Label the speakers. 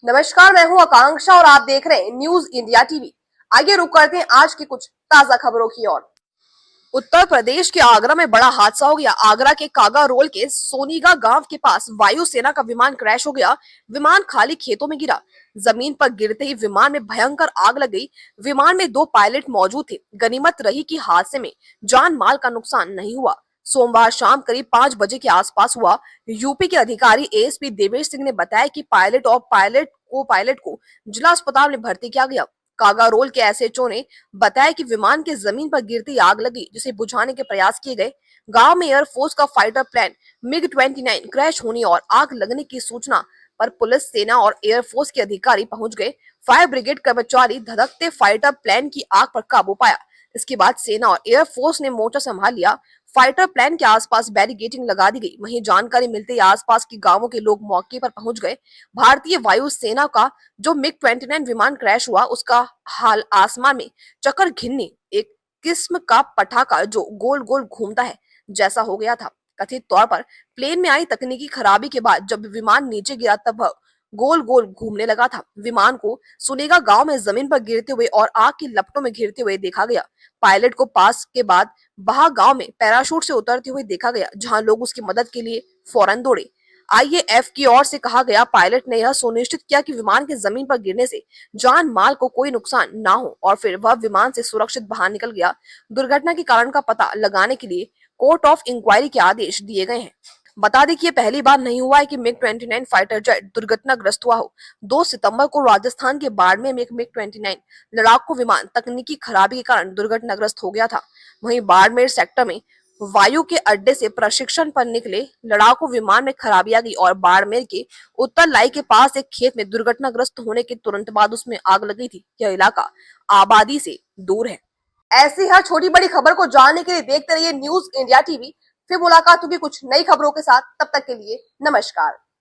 Speaker 1: नमस्कार, मैं हूं आकांक्षा और आप देख रहे हैं न्यूज इंडिया टीवी। आइए रुक करते हैं आज की कुछ ताजा खबरों की ओर। उत्तर प्रदेश के आगरा में बड़ा हादसा हो गया। आगरा के कागा रोड के सोनीगा गांव के पास वायुसेना का विमान क्रैश हो गया। विमान खाली खेतों में गिरा। जमीन पर गिरते ही विमान में भयंकर आग लग गई। विमान में 2 पायलट मौजूद थे। गनीमत रही कि हादसे में जान माल का नुकसान नहीं हुआ। सोमवार शाम करीब 5 बजे के आसपास हुआ। यूपी के अधिकारी एएसपी देवेश सिंह ने बताया कि पायलट को जिला अस्पताल में भर्ती किया गया। कागारोल के एसएचओ ने बताया कि विमान के जमीन पर गिरती आग लगी, जिसे बुझाने के प्रयास किए गए। गांव में एयरफोर्स का फाइटर प्लेन मिग-29 क्रैश होने और आग लगने की सूचना पर पुलिस, सेना और एयरफोर्स के अधिकारी पहुंच गए। फायर ब्रिगेड कर्मचारी धधकते फाइटर प्लेन की आग पर काबू पाया। इसके बाद सेना और एयरफोर्स ने मोर्चा संभाल लिया। फाइटर प्लेन के आसपास बैरिकेडिंग लगा दी गई। वहीं जानकारी मिलते ही आसपास के गांवों के लोग मौके पर पहुंच गए। भारतीय वायु सेना का जो मिग-29 विमान क्रैश हुआ, उसका हाल आसमान में चक्कर घिन्नी एक किस्म का पटाखा जो गोल गोल घूमता है जैसा हो गया था। कथित तौर पर प्लेन में आई तकनीकी खराबी के बाद जब विमान नीचे गिरा तब वह गोल गोल घूमने लगा था। विमान को सुनेगा गांव में जमीन पर गिरते हुए और आग की लपटों में घिरते हुए देखा गया। पायलट को पास के बाद बहा गांव में पैराशूट से उतरते हुए देखा गया, जहां लोग उसकी मदद के लिए फौरन दौड़े। आईएएफ की ओर से कहा गया, पायलट ने यह सुनिश्चित किया कि विमान के जमीन पर गिरने से जान माल को कोई नुकसान ना हो और फिर वह विमान से सुरक्षित बाहर निकल गया। दुर्घटना के कारण का पता लगाने के लिए कोर्ट ऑफ इंक्वायरी के आदेश दिए गए हैं। बता दें कि ये पहली बार नहीं हुआ है कि मिग-29 फाइटर जेट दुर्घटनाग्रस्त हुआ हो। 2 सितंबर को राजस्थान के बाड़मेर में एक मिग-29 लड़ाकू विमान तकनीकी खराबी के कारण दुर्घटनाग्रस्त हो गया था। वहीं बाड़मेर सेक्टर में वायु के अड्डे से प्रशिक्षण पर निकले लड़ाकू विमान में खराबी आ गई और बाड़मेर के उत्तरलाई के पास एक खेत में दुर्घटनाग्रस्त होने के तुरंत बाद उसमें आग लगी थी। यह इलाका आबादी से दूर है। ऐसी हर छोटी बड़ी खबर को जानने के लिए देखते रहिए न्यूज इंडिया टीवी। फिर मुलाकात होगी कुछ नई खबरों के साथ। तब तक के लिए नमस्कार।